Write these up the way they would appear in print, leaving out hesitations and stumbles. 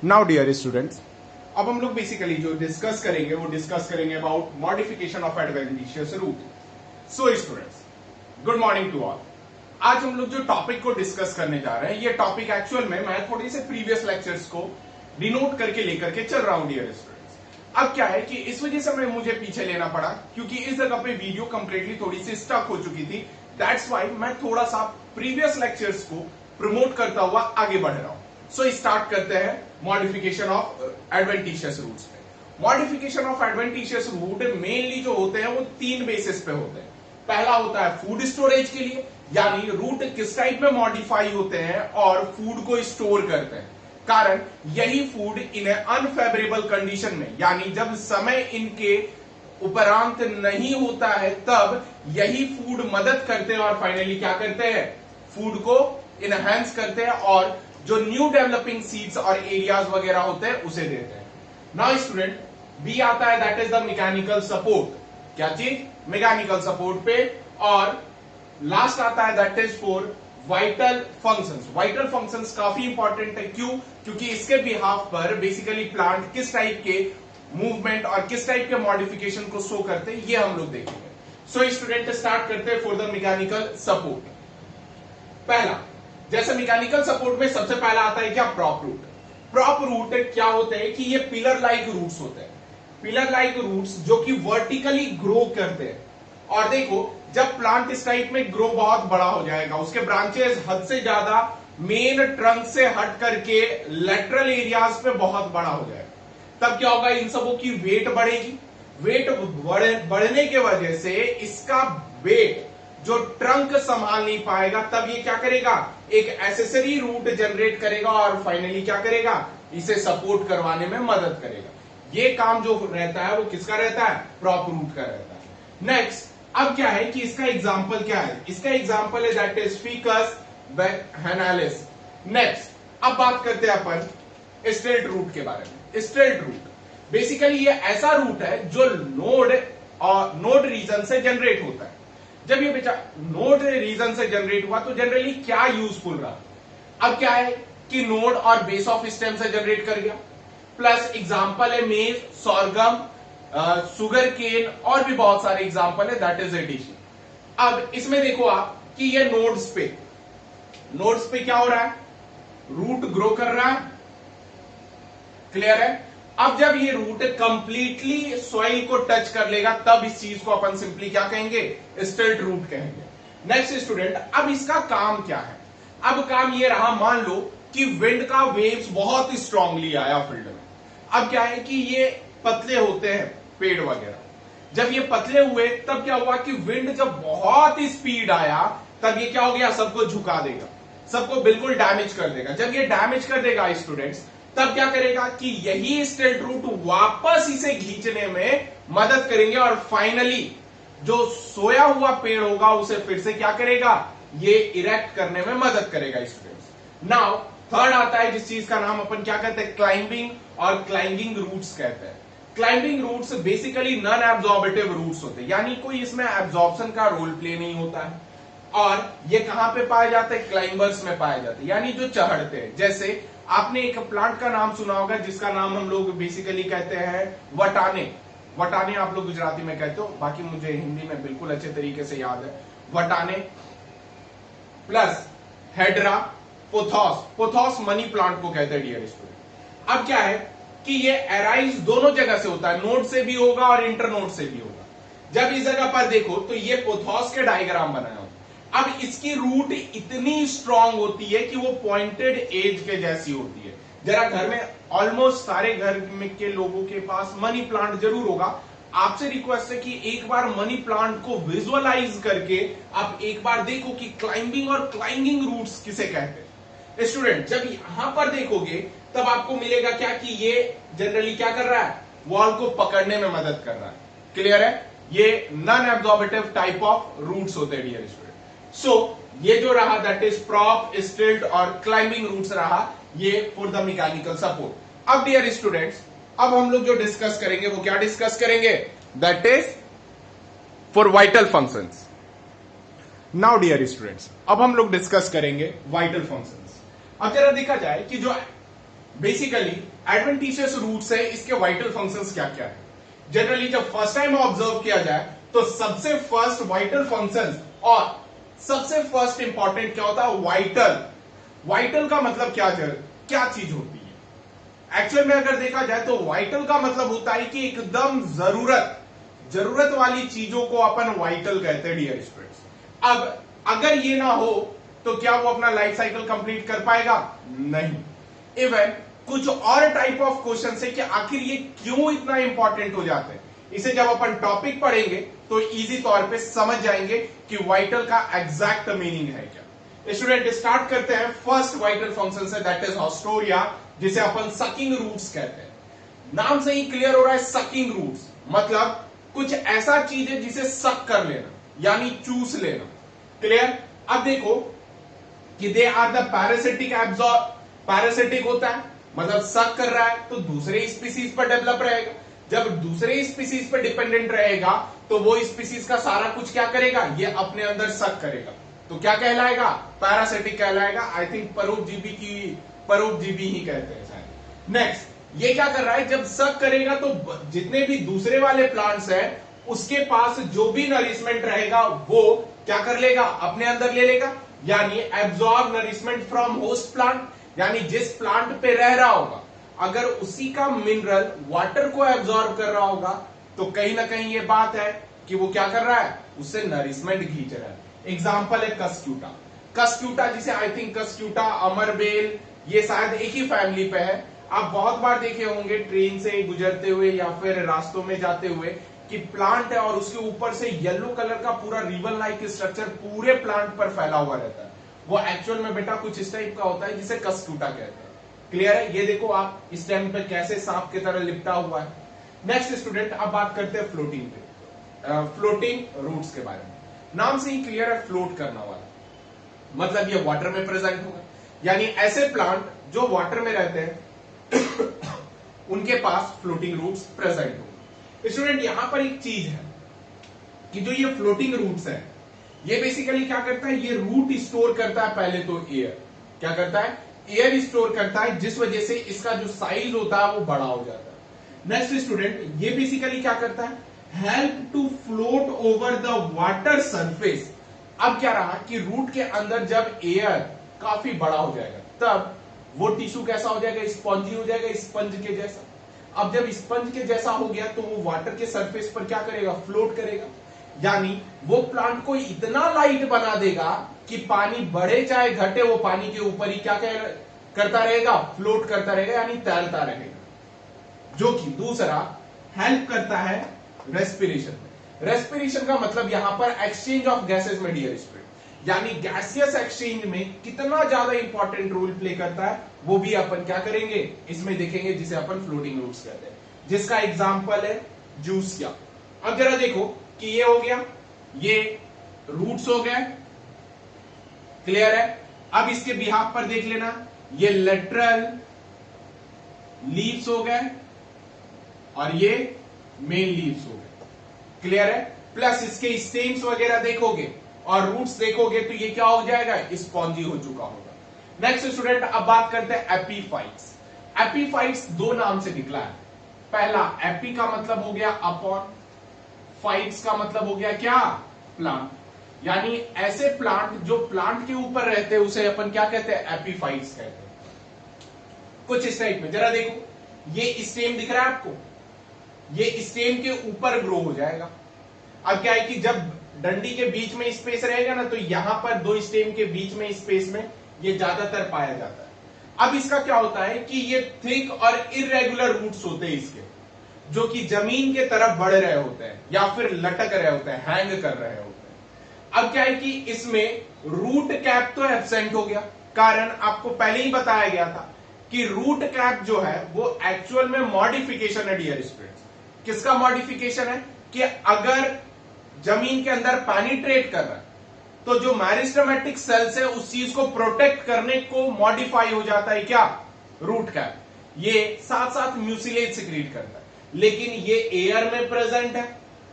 Now dear students, अब हम लोग बेसिकली जो डिस्कस करेंगे वो डिस्कस करेंगे about modification of adventitious root. So students, good morning to all. आज हम लोग जो टॉपिक को डिस्कस करने जा रहे हैं, ये टॉपिक एक्चुअल में मैं थोड़े से प्रीवियस लेक्चर्स को डिनोट करके लेकर के चल रहा हूं डियर स्टूडेंट्स। अब क्या है कि इस वजह से मुझे पीछे लेना पड़ा क्योंकि इस जगह पे वीडियो कंप्लीटली थोड़ी सी स्टक हो चुकी थी। दैट्स वाई मैं थोड़ा सा प्रीवियस लेक्चर्स को प्रमोट करता हुआ आगे बढ़ रहा हूं। सो स्टार्ट करते हैं मॉडिफिकेशन ऑफ एडवेंटिशियस रूट्स पे। Modification of adventitious root mainly जो होते हैं वो तीन बेसिस पे होते हैं। पहला होता है फूड स्टोरेज के लिए, यानी रूट किस टाइप में मॉडिफाई होते हैं और फूड को स्टोर करते हैं। कारण यही फूड इन्हें अनफेवरेबल कंडीशन में, यानी जब समय इनके उपरांत नहीं होता है तब यही फूड मदद करते हैं और फाइनली क्या करते हैं, फूड को इनहेंस करते हैं और जो न्यू डेवलपिंग सीड्स और एरियाज वगैरह होते हैं उसे देते हैं। नाउ स्टूडेंट, बी आता है that is the mechanical support. क्या चीज? मैकेनिकल सपोर्ट पे। और लास्ट आता है that is for vital functions. Vital functions काफी इंपॉर्टेंट है। क्यों? क्योंकि इसके बिहाफ पर बेसिकली प्लांट किस टाइप के मूवमेंट और किस टाइप के मॉडिफिकेशन को शो करते हैं ये हम लोग देखेंगे। सो स्टूडेंट, स्टार्ट करते हैं फॉर द मैकेनिकल सपोर्ट। पहला, जैसे मैकेनिकल सपोर्ट में सबसे पहला आता है क्या? Prop root. प्रॉप रूट क्या होते हैं कि ये पिलर लाइक रूट्स होते हैं। पिलर लाइक रूट्स जो कि वर्टिकली ग्रो करते हैं। और देखो, जब प्लांट इस टाइप में ग्रो बहुत बड़ा हो जाएगा, उसके ब्रांचेस हद से ज्यादा मेन ट्रंक से हट करके लेटरल एरियाज पे बहुत बड़ा हो जाएगा, तब क्या होगा? इन सबों की वेट बढ़ेगी। वेट बढ़ने के वजह से इसका वेट जो ट्रंक संभाल नहीं पाएगा, तब ये क्या करेगा? एक एसेसरी रूट जनरेट करेगा और फाइनली क्या करेगा? इसे सपोर्ट करवाने में मदद करेगा। ये काम जो रहता है वो किसका रहता है? प्रॉप रूट का रहता है। नेक्स्ट, अब क्या है कि इसका एग्जाम्पल क्या है? इसका एग्जाम्पल है दैट इज फिकस बैकहैनालिस। नेक्स्ट, अब बात करते हैं अपन स्ट्रेट रूट के बारे में। स्ट्रेट रूट बेसिकली ये ऐसा रूट है जो नोड और नोड रीजन से जनरेट होता है। जब ये नोड रीजन से जनरेट हुआ तो जनरली क्या यूजफुल रहा? अब क्या है कि नोड और बेस ऑफ स्टेम से जनरेट कर गया। प्लस एग्जांपल है मेज, सोरगम, सुगर केन और भी बहुत सारे एग्जांपल है दैट इज एडिशन। अब इसमें देखो आप कि ये नोड्स पे क्या हो रहा है? रूट ग्रो कर रहा है। क्लियर है? अब जब ये रूट कंप्लीटली सॉइल को टच कर लेगा तब इस चीज को अपन सिंपली क्या कहेंगे? स्ट्रेट रूट कहेंगे। नेक्स्ट स्टूडेंट, अब इसका काम क्या है? अब काम ये रहा, मान लो कि विंड का वेव्स बहुत स्ट्रांगली आया फील्ड में। अब क्या है कि ये पतले होते हैं पेड़ वगैरह। जब ये पतले हुए तब क्या हुआ कि विंड जब बहुत ही स्पीड आया तब ये क्या हो गया? सबको झुका देगा, सबको बिल्कुल डैमेज कर देगा। जब ये डैमेज कर देगा स्टूडेंट्स, तब क्या करेगा कि यही स्ट्रेट रूट वापस इसे खींचने में मदद करेंगे और फाइनली जो सोया हुआ पेड़ होगा उसे फिर से क्या करेगा? ये इरेक्ट करने में मदद करेगा स्टूडेंट्स। नाउ थर्ड आता है जिस चीज का नाम अपन क्या कहते हैं? क्लाइंबिंग और क्लाइंबिंग रूट्स कहते हैं। Climbing roots basically non absorptive roots होते हैं, यानी कोई इसमें एब्जॉर्प्शन का रोल प्ले नहीं होता है। और ये कहां पे पाए जाते हैं? क्लाइंबर्स में पाए जाते हैं, यानी जो चढ़ते हैं। जैसे आपने एक प्लांट का नाम सुना होगा जिसका नाम हम लोग बेसिकली कहते हैं वटाने। वटाने आप लोग गुजराती में कहते हो, बाकी मुझे हिंदी में बिल्कुल अच्छे तरीके से याद है। वटाने plus Hedra, pothos. Pothos money plant को कहते हैं डियर स्टूडेंट। अब क्या है कि ये एराइज दोनों जगह से होता है, नोड से भी होगा और इंटरनोड से भी होगा। जब इस जगह पर देखो तो ये पोथॉस के डायग्राम बनाया हो। अब इसकी रूट इतनी स्ट्रांग होती है कि वो पॉइंटेड एज के जैसी होती है। जरा घर में ऑलमोस्ट सारे घर में के लोगों के पास मनी प्लांट जरूर होगा। आपसे रिक्वेस्ट है कि एक बार मनी प्लांट को विजुअलाइज करके आप एक बार देखो कि क्लाइंबिंग और क्लाइंबिंग रूट्स किसे कहते हैं। स्टूडेंट, जब यहां पर देखोगे तब आपको मिलेगा क्या कि ये जनरली क्या कर रहा है? वॉल को पकड़ने में मदद कर रहा है। क्लियर है? ये नॉन एब्जॉर्बेटिव टाइप ऑफ रूट्स होते हैं डियर स्टूडेंट। सो ये जो रहा दैट इज प्रॉप, स्टिल्ट और क्लाइंबिंग रूट्स रहा ये फॉर द मैकेनिकल सपोर्ट। अब डियर स्टूडेंट्स, अब हम लोग जो डिस्कस करेंगे वो क्या डिस्कस करेंगे? That is for vital functions. Now dear students, अब हम लोग डिस्कस करेंगे वाइटल फंक्शंस। अब जरा देखा जाए कि जो बेसिकली एडवेंटिशियस रूट्स है, इसके वाइटल फंक्शंस क्या क्या है। जनरली जब फर्स्ट टाइम ऑब्जर्व किया जाए तो सबसे फर्स्ट वाइटल फंक्शंस और सबसे फर्स्ट इंपॉर्टेंट क्या होता है, वाइटल। वाइटल का मतलब क्या चीज होती है। एक्चुअल में अगर देखा जाए तो वाइटल का मतलब होता है कि एकदम जरूरत वाली चीजों को अपन वाइटल कहते हैं डियर स्टूडेंट्स। अब अगर ये ना हो तो क्या वो अपना लाइफ साइकिल कंप्लीट कर पाएगा, नहीं। इवन कुछ और टाइप ऑफ क्वेश्चन है कि आखिर ये क्यों इतना इंपॉर्टेंट हो जाते हैं, इसे जब अपन टॉपिक पढ़ेंगे तो इजी तौर पे समझ जाएंगे कि वाइटल का एग्जैक्ट मीनिंग है क्या। स्टूडेंट स्टार्ट करते हैं। फर्स्ट वाइटल फंक्शन है दैट इज ऑस्टोरिया, जिसे अपन सकिंग रूट्स कहते हैं। नाम से ही क्लियर हो रहा है, सकिंग रूट्स मतलब कुछ ऐसा चीज है जिसे सक कर लेना, यानी चूस लेना। क्लियर। अब देखो कि they are the parasitic absorb, parasitic होता है मतलब सक कर रहा है तो दूसरे स्पीसीज पर डेवलप रहेगा। जब दूसरे स्पीसीज पर डिपेंडेंट रहेगा तो वो स्पीसीज का सारा कुछ क्या करेगा, ये अपने अंदर सक करेगा, तो क्या कहलाएगा, पैरासिटिक कहलाएगा। आई थिंक परोपजीवी ही कहते हैं शायद। नेक्स्ट, ये क्या कर रहा है, जब सक करेगा तो जितने भी दूसरे वाले प्लांट्स हैं उसके पास जो भी नरिशमेंट रहेगा वो क्या कर लेगा, अपने अंदर ले लेगा, यानी absorb nourishment from host plant. यानी जिस प्लांट पे रह रहा होगा अगर उसी का मिनरल वाटर को एब्जॉर्ब कर रहा होगा तो कहीं ना कहीं ये बात है कि वो क्या कर रहा है, उससे नरिशमेंट खींच रहा है। एग्जाम्पल है कस्क्यूटा। कस्क्यूटा जिसे आई थिंक कस्क्यूटा, अमरबेल, ये शायद एक ही फैमिली पे है। आप बहुत बार देखे होंगे ट्रेन से गुजरते हुए या फिर रास्तों में जाते हुए कि प्लांट है और उसके ऊपर से येलो कलर का पूरा रिबन लाइक स्ट्रक्चर पूरे प्लांट पर फैला हुआ रहता है। वो एक्चुअल में बेटा कुछ इस टाइप का होता है जिसे कस्क्यूटा कहते हैं। क्लियर है। ये देखो आप स्टेम पे कैसे सांप की तरह लिपटा हुआ है। नेक्स्ट स्टूडेंट, अब बात करते हैं फ्लोटिंग पे, फ्लोटिंग रूट्स के बारे में। नाम से ही क्लियर है, फ्लोट करना वाला मतलब ये वाटर में प्रेजेंट होगा, यानी ऐसे प्लांट जो वाटर में रहते हैं उनके पास फ्लोटिंग रूट्स प्रेजेंट होगा। स्टूडेंट यहां पर एक चीज है कि जो ये फ्लोटिंग रूट्स है ये बेसिकली क्या करता है, ये रूट स्टोर करता है पहले तो एयर, क्या करता है, एयर स्टोर करता है, जिस वजह से इसका जो साइज होता है वो बड़ा हो जाता है। नेक्स्ट स्टूडेंट, ये बेसिकली क्या करता है, help to float over the water surface. अब क्या रहा कि रूट के अंदर जब एयर काफी बड़ा हो जाएगा तब वो टिश्यू कैसा हो जाएगा, स्पंजी हो जाएगा, स्पंज के जैसा। अब जब स्पंज के जैसा हो गया तो वो वाटर के सरफेस पर क्या करेगा, फ्लोट करेगा, यानी वो प्लांट को इतना लाइट बना देगा कि पानी बढ़े चाहे घटे वो पानी के ऊपर ही क्या करता रहेगा, फ्लोट करता रहेगा, यानी तैरता रहेगा। जो कि दूसरा हेल्प करता है रेस्पिरेशन में। रेस्पिरेशन का मतलब यहां पर एक्सचेंज ऑफ गैसेस में डियर स्टूडेंट, यानी गैसियस एक्सचेंज में कितना ज्यादा इंपॉर्टेंट रोल प्ले करता है वो भी अपन क्या करेंगे इसमें देखेंगे, जिसे अपन फ्लोटिंग रूट्स कहते हैं, जिसका एग्जांपल है जूसिया। अब जरा देखो कि ये हो गया, ये रूट्स हो गए, क्लियर है। अब इसके बिहाफ पर देख लेना, ये लेटरल लीव्स हो गए और ये मेन लीव्स हो गए, क्लियर है। प्लस इसके स्टेम्स वगैरह देखोगे और रूट्स देखोगे तो ये क्या हो जाएगा, स्पॉन्जी हो चुका होगा। नेक्स्ट स्टूडेंट, अब बात करते हैं एपीफाइट्स। एपीफाइट्स दो नाम से निकला है। पहला एपी का मतलब हो गया अपॉन, फाइट्स का मतलब हो गया क्या, प्लांट, यानी ऐसे प्लांट जो प्लांट के ऊपर रहते हैं उसे अपन क्या कहते हैं, एपीफाइट्स कहते हैं। कुछ इस टाइप में, जरा देखो ये स्टेम दिख रहा है आपको, ये स्टेम के ऊपर ग्रो हो जाएगा। अब क्या है कि जब डंडी के बीच में स्पेस रहेगा ना तो यहां पर दो स्टेम के बीच में स्पेस में ये ज्यादातर पाया जाता है। अब इसका क्या होता है कि ये थिक और इरेगुलर रूट्स होते हैं इसके, जो कि जमीन के तरफ बढ़ रहे होते हैं या फिर लटक रहे होते हैं, हैंग कर रहे होते हैं। अब क्या है कि इसमें रूट कैप तो एब्सेंट हो गया, कारण आपको पहले ही बताया गया था कि रूट कैप जो है वो एक्चुअल में मॉडिफिकेशन है डियर स्टूडेंट्स। किसका मॉडिफिकेशन है कि अगर जमीन के अंदर पेनिट्रेट कर रहा है तो जो मेरिस्टेमेटिक सेल्स है उस चीज को प्रोटेक्ट करने को मॉडिफाई हो जाता है क्या, रूट कैप। ये साथ साथ म्यूसिलेज सिक्रीट करता है, लेकिन ये एयर में प्रेजेंट है,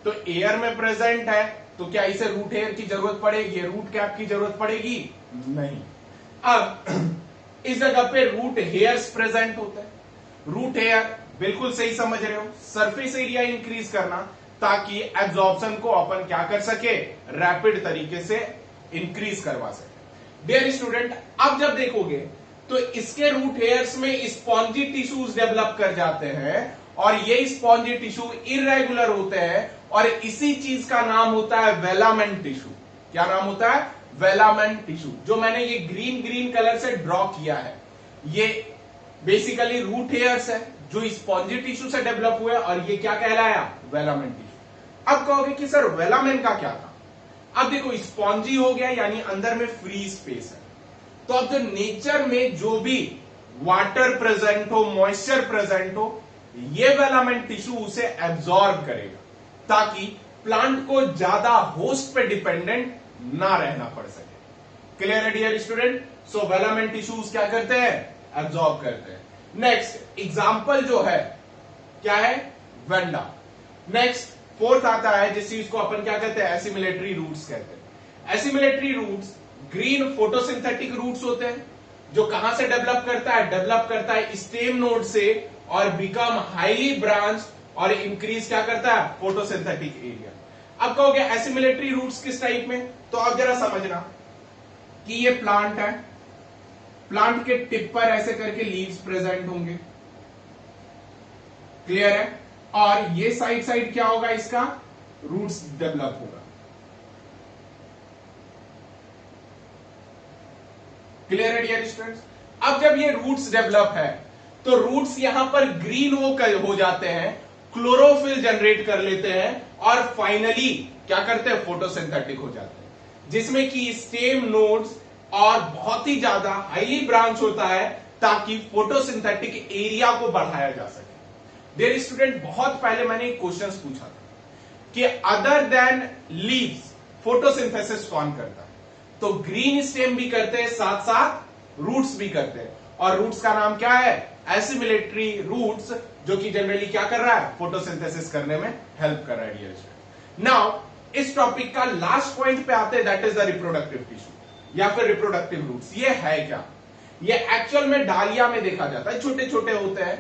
तो एयर में प्रेजेंट है तो क्या इसे रूट हेयर की जरूरत पड़ेगी, रूट कैप की जरूरत पड़ेगी, नहीं। अब इस जगह पे रूट हेयर्स प्रेजेंट होते हैं। रूट हेयर बिल्कुल सही समझ रहे हो, सरफेस एरिया इंक्रीज करना ताकि एब्जॉर्प्शन को अपन क्या कर सके, रैपिड तरीके से इंक्रीज करवा सके। डियर स्टूडेंट, अब जब देखोगे तो इसके रूट हेयर्स में स्पॉन्जी टिश्यूज डेवलप कर जाते हैं और ये स्पॉन्जी टिश्यू इरेगुलर होते हैं और इसी चीज का नाम होता है वेलामेंट टिश्यू। क्या नाम होता है? वेलामेंट टिश्यू। जो मैंने ये ग्रीन कलर से ड्रॉ किया है, ये बेसिकली रूट हेयर्स है जो स्पॉन्जी टिश्यू से डेवलप हुए और ये क्या कहलाया? वेलामेंट टिश्यू। अब कहोगे कि सर वेलामेंट का क्या था? अब देखो, स्पॉन्जी हो गया यानी अंदर में फ्री स्पेस है, तो अब जो नेचर में जो भी वाटर प्रेजेंट हो, मॉइस्चर प्रेजेंट हो, ये वेलामेंट टिश्यू उसे एब्जॉर्ब करेगा ताकि प्लांट को ज्यादा होस्ट पे डिपेंडेंट ना रहना पड़ सके। क्लियर है डियर स्टूडेंट? सो वेलामेंट टिश्यूज क्या करते हैं? एब्जॉर्ब करते हैं। नेक्स्ट एग्जाम्पल जो है क्या है? वेंडा। नेक्स्ट फोर्थ आता है जिस चीज को अपन क्या कहते हैं? एसिमिलेटरी रूट्स कहते हैं। Assimilatory roots green photosynthetic roots होते हैं जो कहां से डेवलप करता है? डेवलप करता है स्टेम नोड से और बिकम हाईली ब्रांच और इंक्रीज क्या करता है? Photosynthetic area. अब कहोगे एसिमिलेटरी रूट्स किस टाइप में? तो अब जरा समझना कि ये प्लांट है, प्लांट के टिप पर ऐसे करके लीव्स प्रेजेंट होंगे, क्लियर है? और ये साइड क्या होगा? इसका रूट्स डेवलप होगा। क्लियर है डियर स्टूडेंट्स? अब जब ये रूट्स डेवलप है तो रूट्स यहां पर ग्रीन हो जाते हैं, क्लोरोफिल जनरेट कर लेते हैं और फाइनली क्या करते हैं? फोटोसिंथेटिक हो जाते हैं, जिसमें कि स्टेम नोड्स और बहुत ही ज्यादा हाईली ब्रांच होता है ताकि फोटोसिंथेटिक एरिया को बढ़ाया जा सके। डियर स्टूडेंट, बहुत पहले मैंने एक क्वेश्चन पूछा था कि अदर देन लीव्स फोटोसिंथेसिस कौन करता है? तो ग्रीन स्टेम भी करते हैं, साथ साथ रूट्स भी करते हैं, और रूट्स का नाम क्या है? एसिमिलेटरी रूट्स, जो कि जनरली क्या कर रहा है? फोटोसिंथेसिस करने में हेल्प कर रहा है डियर स्टूडेंट। नाउ इस टॉपिक का लास्ट पॉइंट पे आते हैं, that is the reproductive tissue या फिर रिप्रोडक्टिव रूट्स। ये है क्या? ये एक्चुअल में डालिया में देखा जाता है, छोटे छोटे होते हैं,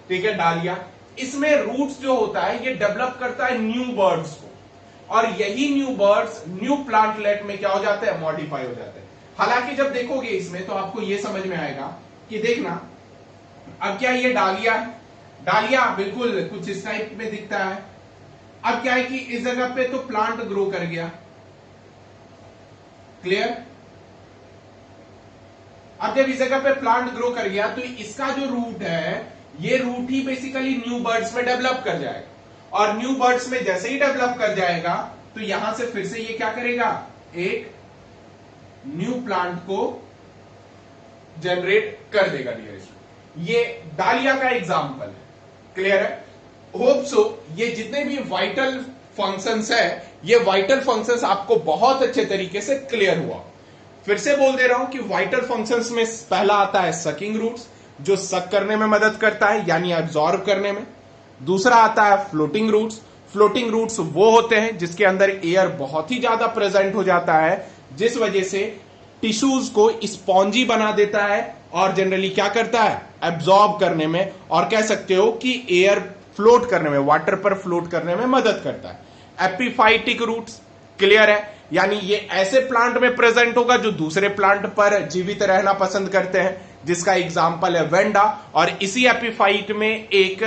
ठीक है, डालिया। इसमें रूट्स जो होता है ये डेवलप करता है न्यू बर्ड्स को, और यही न्यू बर्ड्स न्यू प्लांटलेट में क्या हो जाते हैं? मॉडिफाई हो जाते हैं। हालांकि जब देखोगे इसमें तो आपको ये समझ में आएगा कि देखना, अब क्या ये डालिया है? डालिया बिल्कुल कुछ इस टाइप में दिखता है। अब क्या है कि इस जगह पे तो प्लांट ग्रो कर गया, क्लियर? अब जब इस जगह पे प्लांट ग्रो कर गया तो इसका जो रूट है, ये रूट ही बेसिकली न्यू बर्ड्स में डेवलप कर जाएगा, और न्यू बर्ड्स में जैसे ही डेवलप कर जाएगा तो यहां से फिर से ये क्या करेगा? एक न्यू प्लांट को जनरेट कर देगा डियर स्टूडेंट। ये डालिया का एग्जांपल है, क्लियर है? होप सो ये जितने भी वाइटल फंक्शंस है, ये वाइटल फंक्शंस आपको बहुत अच्छे तरीके से क्लियर हुआ। फिर से बोल दे रहा हूं कि वाइटल फंक्शंस में पहला आता है सकिंग रूट्स, जो सक करने में मदद करता है यानी एब्जॉर्ब करने में। दूसरा आता है फ्लोटिंग रूट्स। फ्लोटिंग रूट्स वो होते हैं जिसके अंदर एयर बहुत ही ज्यादा प्रेजेंट हो जाता है, जिस वजह से टिश्यूज को स्पॉन्जी बना देता है और जनरली क्या करता है? एब्जॉर्ब करने में, और कह सकते हो कि एयर फ्लोट करने में, वाटर पर फ्लोट करने में मदद करता है। एपिफाइटिक रूट्स, क्लियर है? यानी ये ऐसे प्लांट में प्रेजेंट होगा जो दूसरे प्लांट पर जीवित रहना पसंद करते हैं, जिसका एग्जाम्पल है वेंडा। और इसी एपिफाइट में एक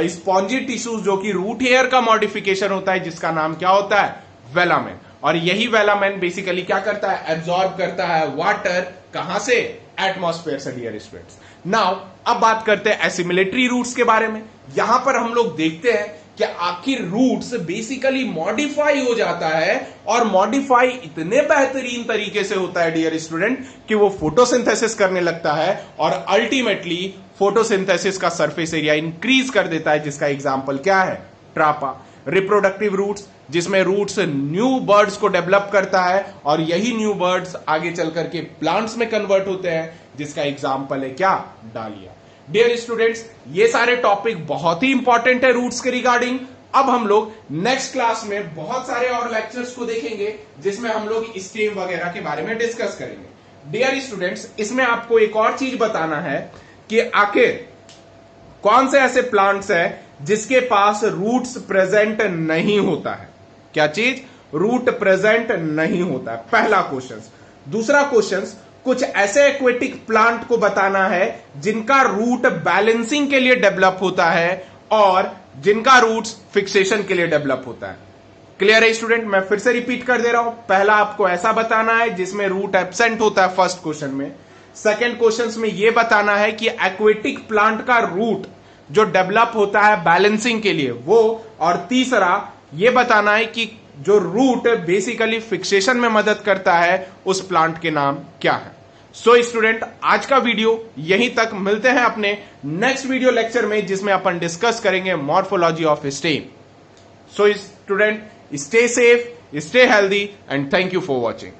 स्पॉन्जी टिश्यूज जो कि रूट हेयर का मॉडिफिकेशन होता है, जिसका नाम क्या होता है? वेलामेन। और यही वेलामेन बेसिकली क्या करता है? एब्जॉर्ब करता है वाटर, कहां से? एटमॉस्फेयर से डियर स्टूडेंट्स। नाउ अब बात करते हैं एसिमिलेटरी रूट्स के बारे में। यहां पर हम लोग देखते हैं कि आखिर रूट्स बेसिकली मॉडिफाई हो जाता है, और मॉडिफाई इतने बेहतरीन तरीके से होता है डियर स्टूडेंट कि वो फोटोसिंथेसिस करने लगता है और अल्टीमेटली फोटोसिंथेसिस का सरफेस एरिया इंक्रीज कर देता है, जिसका एग्जांपल क्या है? ट्रापा। रिप्रोडक्टिव रूट्स, जिसमें रूट्स न्यू बर्ड्स को डेवलप करता है और यही न्यू बर्ड्स आगे चल करके प्लांट्स में कन्वर्ट होते हैं, जिसका एग्जांपल है क्या? डालिया। डियर स्टूडेंट्स, ये सारे टॉपिक बहुत ही इंपॉर्टेंट है रूट्स के रिगार्डिंग। अब हम लोग नेक्स्ट क्लास में बहुत सारे और लेक्चर्स को देखेंगे जिसमें हम लोग स्टेम वगैरह के बारे में डिस्कस करेंगे। डियर स्टूडेंट्स, इसमें आपको एक और चीज बताना है कि आखिर कौन से ऐसे प्लांट्स हैं जिसके पास रूट्स प्रेजेंट नहीं होता है। क्या चीज? रूट प्रेजेंट नहीं होता है, पहला क्वेश्चन। दूसरा क्वेश्चन, कुछ ऐसे एक्वेटिक प्लांट को बताना है जिनका रूट बैलेंसिंग के लिए डेवलप होता है और जिनका रूट्स फिक्सेशन के लिए डेवलप होता है। क्लियर है स्टूडेंट? मैं फिर से रिपीट कर दे रहा हूं। पहला आपको ऐसा बताना है जिसमें रूट एब्सेंट होता है फर्स्ट क्वेश्चन में। सेकेंड क्वेश्चन में यह बताना है कि एक्वेटिक प्लांट का रूट जो डेवलप होता है बैलेंसिंग के लिए वो, और तीसरा यह बताना है कि जो रूट बेसिकली फिक्सेशन में मदद करता है उस प्लांट के नाम क्या है। सो स्टूडेंट, आज का वीडियो यहीं तक। मिलते हैं अपने नेक्स्ट वीडियो लेक्चर में जिसमें अपन डिस्कस करेंगे morphology of stem. So student, stay safe, stay healthy, and thank you for watching.